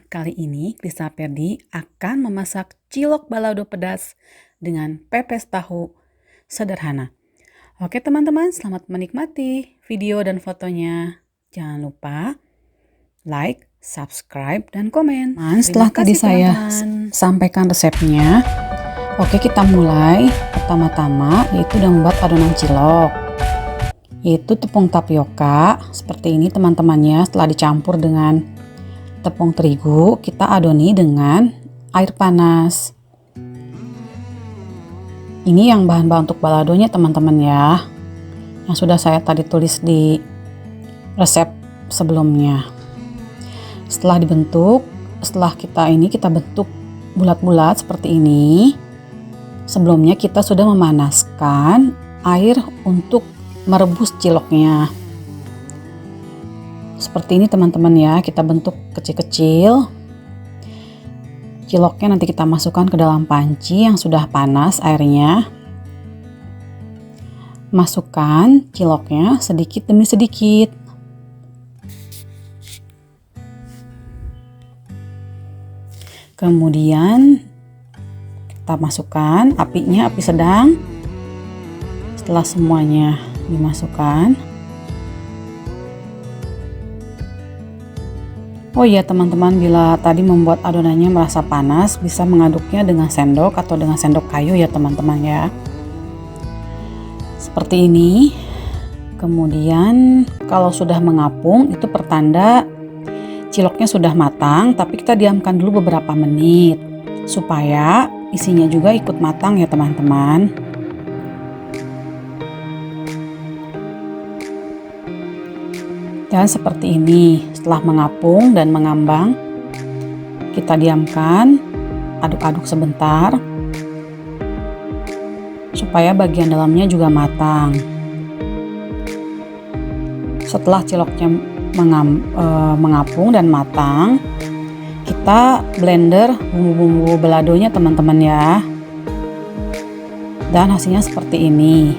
Kali ini Krista Perdi akan memasak cilok balado pedas dengan pepes tahu sederhana. Oke teman-teman, selamat menikmati video dan fotonya. Jangan lupa like, subscribe, dan komen. Setelah tadi saya sampaikan resepnya, oke kita mulai. Pertama-tama yaitu dengan membuat adonan cilok, yaitu tepung tapioka seperti ini teman-temannya. Setelah dicampur dengan tepung terigu, kita adoni dengan air panas. Ini yang bahan-bahan untuk baladonya teman-teman ya, yang sudah saya tadi tulis di resep sebelumnya. Setelah dibentuk, setelah kita bentuk bulat-bulat seperti ini, sebelumnya kita sudah memanaskan air untuk merebus ciloknya. Seperti ini teman-teman ya, kita bentuk kecil-kecil. Ciloknya nanti kita masukkan ke dalam panci yang sudah panas airnya. Masukkan ciloknya sedikit demi sedikit. Kemudian kita masukkan, apinya api sedang. Setelah semuanya dimasukkan, oh iya teman-teman, bila tadi membuat adonannya merasa panas, bisa mengaduknya dengan sendok atau dengan sendok kayu ya teman-teman ya. Seperti ini. Kemudian kalau sudah mengapung, itu pertanda ciloknya sudah matang, tapi kita diamkan dulu beberapa menit supaya isinya juga ikut matang ya teman-teman. Dan seperti ini, setelah mengapung dan mengambang, kita diamkan, aduk-aduk sebentar supaya bagian dalamnya juga matang. Setelah ciloknya mengapung dan matang, kita blender bumbu-bumbu baladonya teman-teman ya. Dan hasilnya seperti ini,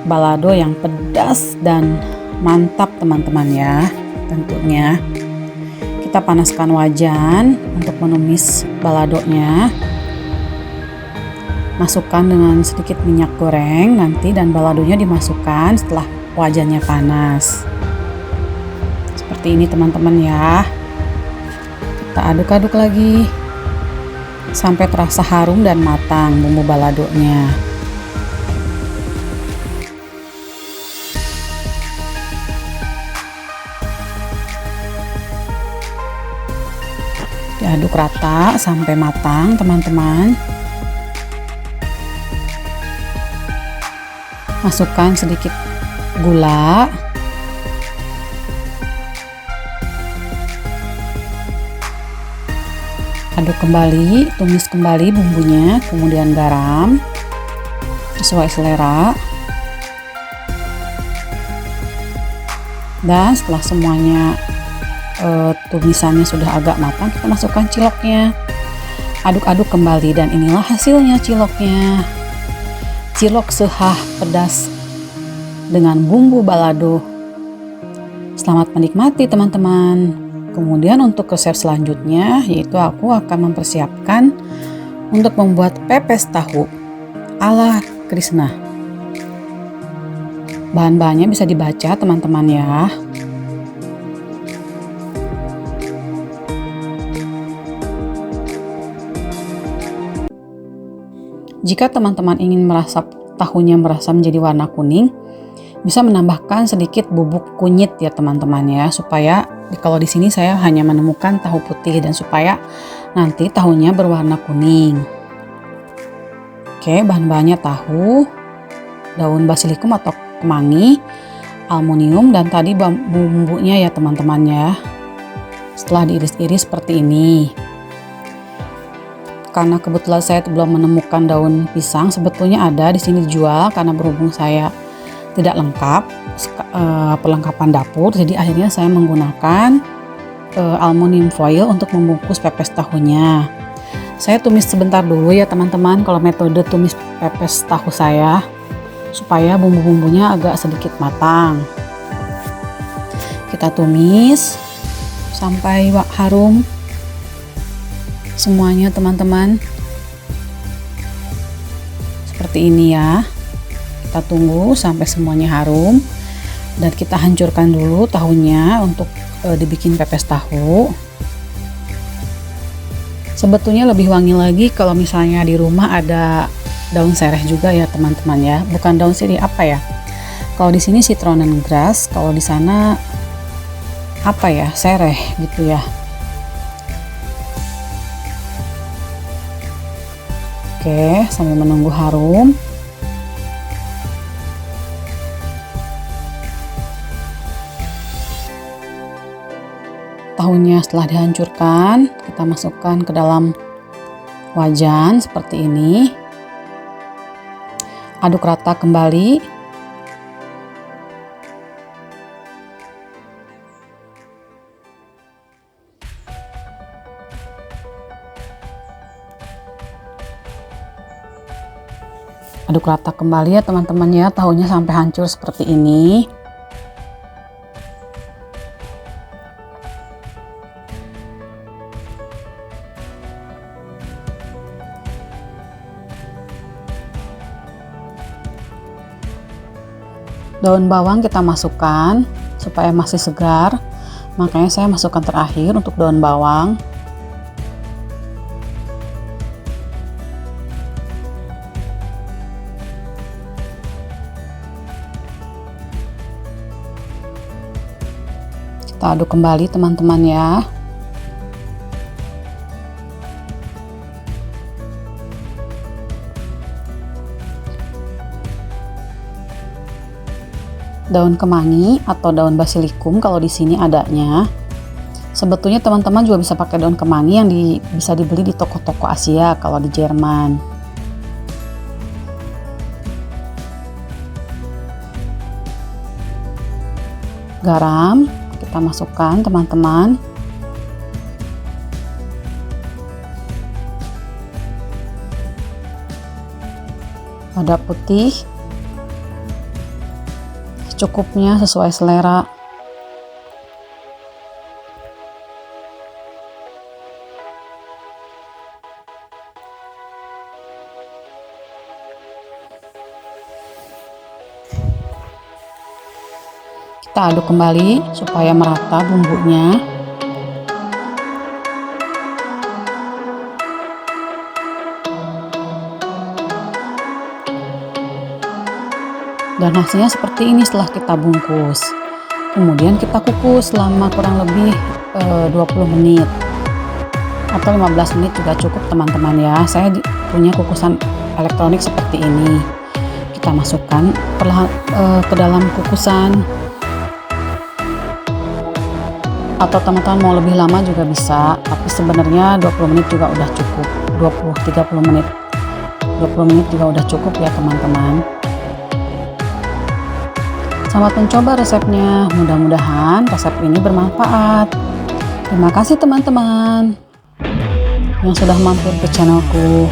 balado yang pedas dan mantap teman-teman ya. Tentunya kita panaskan wajan untuk menumis baladonya. Masukkan dengan sedikit minyak goreng nanti, dan baladonya dimasukkan setelah wajannya panas. Seperti ini teman-teman ya. Kita aduk-aduk lagi sampai terasa harum dan matang bumbu baladonya. Diaduk rata sampai matang teman-teman. Masukkan sedikit gula, aduk kembali, tumis kembali bumbunya, kemudian garam sesuai selera. Dan setelah semuanya tumisannya sudah agak matang, kita masukkan ciloknya, aduk-aduk kembali, dan inilah hasilnya ciloknya. Cilok sehah pedas dengan bumbu balado. Selamat menikmati teman-teman. Kemudian untuk resep selanjutnya, yaitu aku akan mempersiapkan untuk membuat pepes tahu ala Krishna. Bahan-bahannya bisa dibaca teman-teman ya. Jika teman-teman ingin tahunya merasa menjadi warna kuning, bisa menambahkan sedikit bubuk kunyit ya teman-teman ya, supaya kalau di sini saya hanya menemukan tahu putih, dan supaya nanti tahunya berwarna kuning. Oke, bahan-bahannya tahu, daun basilikum atau kemangi, aluminium, dan tadi bumbunya ya teman-teman ya. Setelah diiris-iris seperti ini. Karena kebetulan saya belum menemukan daun pisang, sebetulnya ada di sini dijual, karena berhubung saya tidak lengkap perlengkapan dapur, jadi akhirnya saya menggunakan aluminium foil untuk membungkus pepes tahunya. Saya tumis sebentar dulu ya teman-teman, kalau metode tumis pepes tahu saya, supaya bumbu-bumbunya agak sedikit matang. Kita tumis sampai harum semuanya teman-teman. Seperti ini ya. Kita tunggu sampai semuanya harum dan kita hancurkan dulu tahunya untuk dibikin pepes tahu. Sebetulnya lebih wangi lagi kalau misalnya di rumah ada daun sereh juga ya teman-teman ya. Bukan daun sirih, apa ya? Kalau di sini citronen grass, kalau di sana apa ya? Sereh gitu ya. Oke, sambil menunggu harum. Tahunya setelah dihancurkan, kita masukkan ke dalam wajan seperti ini. Aduk rata kembali. Aduk rata kembali ya teman-teman ya, tahunya sampai hancur seperti ini. Daun bawang kita masukkan supaya masih segar, makanya saya masukkan terakhir untuk daun bawang. Kita aduk kembali teman-teman ya. Daun kemangi atau daun basilikum kalau di sini adanya. Sebetulnya teman-teman juga bisa pakai daun kemangi yang bisa dibeli di toko-toko Asia kalau di Jerman. Garam kita masukkan teman-teman. Lada putih secukupnya sesuai selera. Kita aduk kembali supaya merata bumbunya. Dan hasilnya seperti ini setelah kita bungkus. Kemudian kita kukus selama kurang lebih 20 menit atau 15 menit juga cukup teman-teman ya. Saya punya kukusan elektronik seperti ini. Kita masukkan ke dalam kukusan, atau teman-teman mau lebih lama juga bisa, tapi sebenarnya 20 menit juga udah cukup. 20-30 menit 20 menit juga udah cukup ya teman-teman. Selamat mencoba resepnya, mudah-mudahan resep ini bermanfaat. Terima kasih teman-teman yang sudah mampir ke channelku.